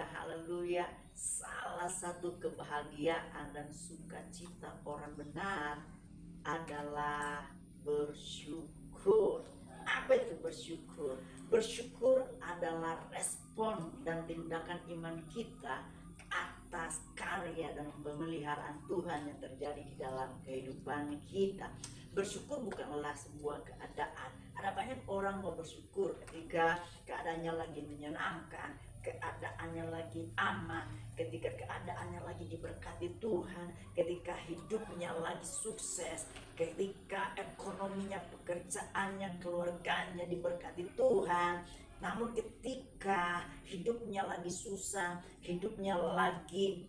haleluya, haleluya. Salah satu kebahagiaan dan sukacita orang benar adalah bersyukur. Apa itu bersyukur? Bersyukur adalah respon dan tindakan iman kita atas karya dan pemeliharaan Tuhan yang terjadi di dalam kehidupan kita. Bersyukur bukanlah sebuah keadaan. Ada banyak orang mau bersyukur ketika keadaannya lagi menyenangkan, keadaannya lagi aman, ketika keadaannya lagi diberkati Tuhan, ketika hidupnya lagi sukses, ketika ekonominya, pekerjaannya, keluarganya diberkati Tuhan. Namun ketika hidupnya lagi susah, hidupnya lagi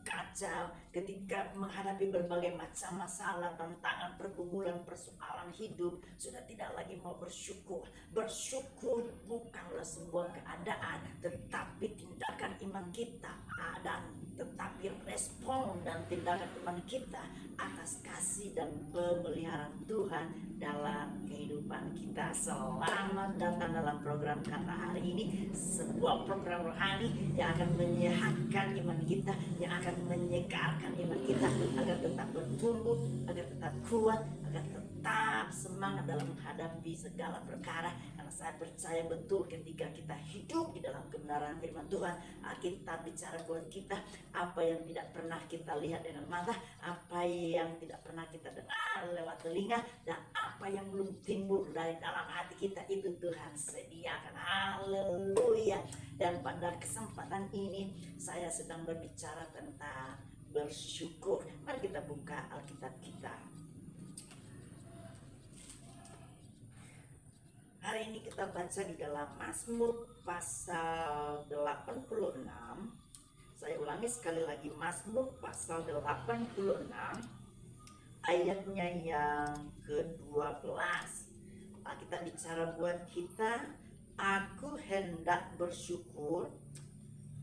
kacau, ketika menghadapi berbagai macam masalah, tantangan, pergumulan, persoalan hidup, sudah tidak lagi mau bersyukur. Bersyukur bukanlah sebuah keadaan, tetapi tindakan iman kita, dan tetapi respon dan tindakan iman kita atas kasih dan pemeliharaan Tuhan dalam kehidupan kita. Selamat datang dalam program Kata hari ini, sebuah program rohani yang akan menyehatkan iman kita, yang akan menyegarkan iman kita agar tetap bertumbuh, agar tetap kuat, agar tetap semangat dalam menghadapi segala perkara. Karena saya percaya betul ketika kita hidup di dalam kebenaran firman Tuhan, Alkitab bicara buat kita apa yang tidak pernah kita lihat dengan mata, apa yang tidak pernah kita dengar lewat telinga, dan apa yang belum timbul dari dalam hati kita, itu Tuhan sediakan. Haleluya. Dan pada kesempatan ini saya sedang berbicara tentang bersyukur. Mari kita buka Alkitab kita. Hari ini kita baca di dalam Mazmur pasal 86. Saya ulangi sekali lagi, Mazmur pasal 86 ayatnya yang ke-12. Kita bicara buat kita, aku hendak bersyukur,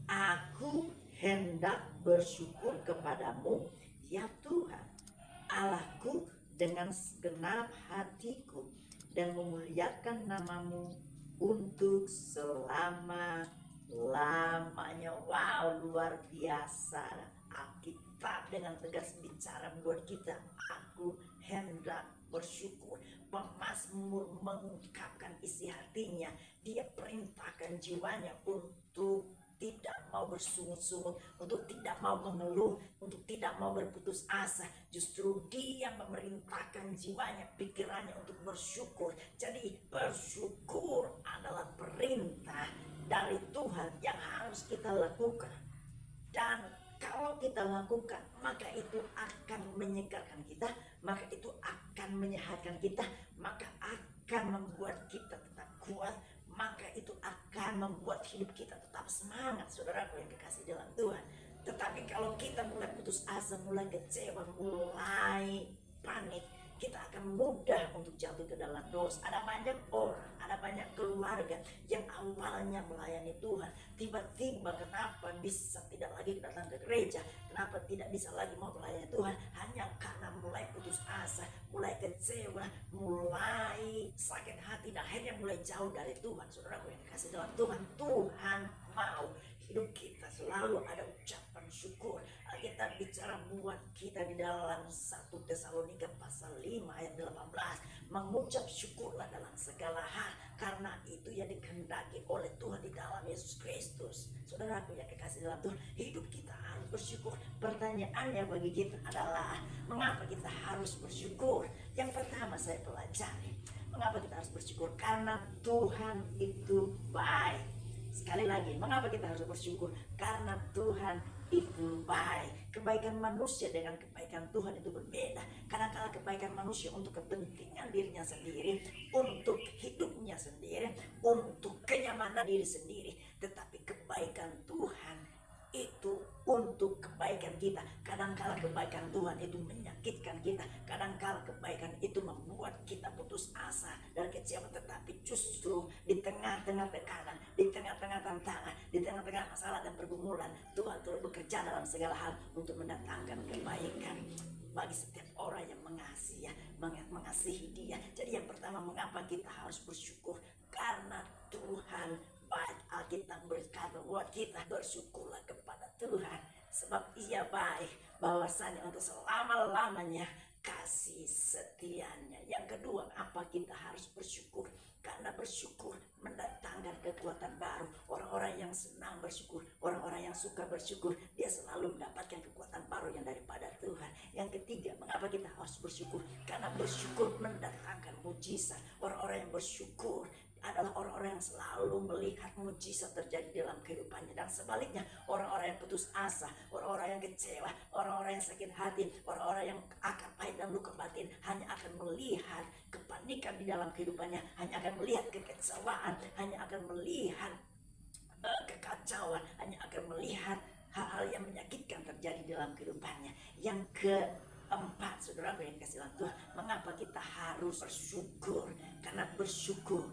aku hendak bersyukur kepadamu ya Tuhan Allahku dengan segenap hatiku, dan memuliakan namamu untuk selama-lamanya. Wow, luar biasa. Alkitab dengan tegas bicara buat kita, aku hendak bersyukur. Pemazmur mengungkapkan isi hatinya. Dia perintahkan jiwanya untuk tidak mau bersungut-sungut, untuk tidak mau mengeluh, untuk tidak mau berputus asa. Justru dia memerintahkan jiwanya, pikirannya untuk bersyukur. Jadi bersyukur adalah perintah dari Tuhan yang harus kita lakukan. Dan kalau kita lakukan, maka itu akan menyegarkan kita, maka itu akan menyehatkan kita, maka akan membuat kita tetap kuat, maka itu akan membuat hidup kita tetap semangat, saudaraku yang kekasih dalam Tuhan. Tetapi kalau kita mulai putus asa, mulai kecewa, mulai panik, kita akan mudah untuk jatuh ke dalam dosa. Ada banyak orang, ada banyak keluarga yang awalnya melayani Tuhan, tiba-tiba kenapa bisa tidak lagi datang ke gereja, kenapa tidak bisa lagi mau melayani Tuhan, hanya karena mulai putus asa, mulai kecewa, mulai sakit hati, dan akhirnya mulai jauh dari Tuhan. Saudaraku yang dikasih dalam Tuhan, Tuhan mau hidup kita selalu ada ucapan syukur. Kita bicara buat kita di dalam 1 Tesalonika pasal 5 ayat 18, mengucap syukurlah dalam segala hal, karena itu yang dikehendaki oleh Tuhan di dalam Yesus Kristus. Saudaraku yang kekasih dalam Tuhan, hidup kita harus bersyukur. Pertanyaannya bagi kita adalah, mengapa kita harus bersyukur? Yang pertama saya pelajari, mengapa kita harus bersyukur? Karena Tuhan itu baik. Sekali lagi, mengapa kita harus bersyukur? Karena Tuhan itu baik. Kebaikan manusia dengan kebaikan Tuhan itu berbeda. Kadang-kala kebaikan manusia untuk kepentingan dirinya sendiri, untuk hidupnya sendiri, untuk kenyamanan diri sendiri. Tetapi kebaikan Tuhan itu untuk kebaikan kita. Kadang-kala kebaikan Tuhan itu menyakitkan kita, kadang-kala kebaikan itu membuat kita putus asa dan kecewa. Tetapi justru di tengah-tengah tekanan, di tengah-tengah tantangan, di tengah-tengah masalah dan pergumulan, Tuhan terus bekerja dalam segala hal untuk mendatangkan kebaikan bagi setiap orang yang mengasihi, mengasihi Dia. Jadi yang pertama, mengapa kita harus bersyukur? Karena Tuhan baik. Alkitab berkata buat kita bersyukurlah kepada Tuhan, sebab Ia baik, bahwasanya untuk selama-lamanya kasih setianya. Yang kedua, apa kita harus bersyukur? Karena bersyukur mendatangkan kekuatan baru. Orang-orang yang senang bersyukur, orang-orang yang suka bersyukur, dia selalu mendapatkan kekuatan baru yang daripada Tuhan. Yang ketiga, mengapa kita harus bersyukur? Karena bersyukur mendatangkan mujizat. Orang-orang yang bersyukur adalah orang-orang yang selalu melihat mujizat terjadi dalam kehidupannya. Dan sebaliknya, orang-orang yang putus asa, orang-orang yang kecewa, orang-orang yang sakit hati, orang-orang yang akan pahit dan luka batin hanya akan melihat kepanikan di dalam kehidupannya, hanya akan melihat kekecewaan, hanya akan melihat kekacauan, hanya akan melihat hal-hal yang menyakitkan terjadi dalam kehidupannya. Yang keempat, saudara yang dikasihi Tuhan, mengapa kita harus bersyukur? Karena bersyukur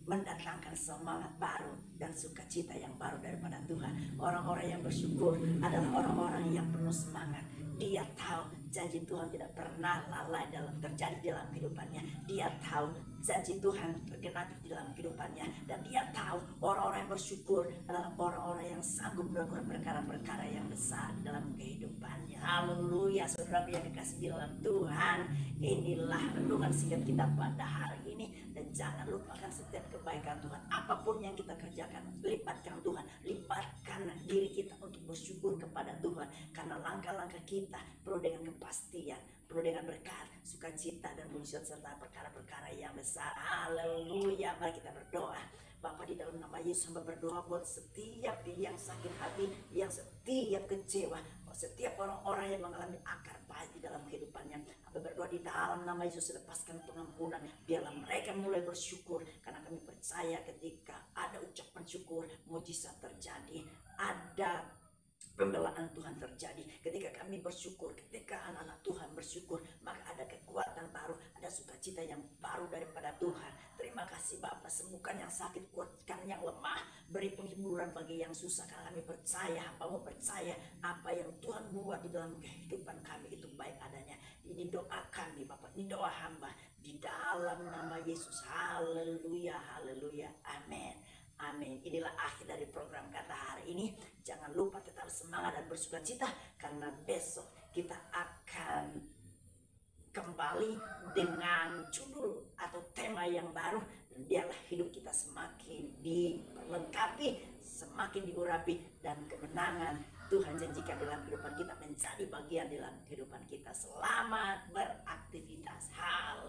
mendatangkan semangat baru dan sukacita yang baru daripada Tuhan. Orang-orang yang bersyukur adalah orang-orang yang penuh semangat. Dia tahu janji Tuhan tidak pernah lalai terjadi dalam kehidupannya. Dia tahu janji Tuhan tergenapi di dalam kehidupannya. Dan dia tahu orang-orang yang bersyukur adalah orang-orang yang sanggup melakukan perkara-perkara yang besar dalam kehidupannya. Haleluya, saudara yang dikasihi dalam Tuhan. Inilah renungan singkat kita pada hari ini. Dan jangan lupakan setiap kebaikan Tuhan. Apapun yang kita kerjakan, libatkan Tuhan. Libatkan diri kita untuk bersyukur kepada Tuhan. Karena langkah-langkah kita perlu dengan kepastian, perlu dengan berkat, sukacita, dan mujizat serta perkara-perkara yang besar. Haleluya. Mari kita berdoa. Bapa, di dalam nama Yesus, hamba berdoa buat setiap yang sakit hati, yang setiap kecewa, setiap orang-orang yang mengalami akar pahit di dalam kehidupannya. Hamba berdoa di dalam nama Yesus, lepaskan pengampunan. Biarlah mereka mulai bersyukur, karena kami percaya ketika ada ucapan syukur, mujizat terjadi, ada pembelaan Tuhan terjadi. Ketika kami bersyukur, ketika anak-anak Tuhan bersyukur, maka ada kekuatan baru, ada sukacita yang baru daripada Tuhan. Terima kasih Bapa, sembuhkan yang sakit, kuatkan yang lemah, beri penghiburan bagi yang susah. Karena kami percaya, Hamba percaya apa yang Tuhan buat di dalam kehidupan kami itu baik adanya. Ini doa kami Bapa, ini doa hamba di dalam nama Yesus. Haleluya, haleluya, amin. Amin. Inilah akhir dari program Kata hari ini. Jangan lupa tetap semangat dan bersukacita, karena besok kita akan kembali dengan judul atau tema yang baru. Dan biarlah hidup kita semakin dilengkapi, semakin diurapi, dan kemenangan Tuhan janjikan dalam kehidupan kita menjadi bagian dalam kehidupan kita. Selamat beraktivitas. Haleluya.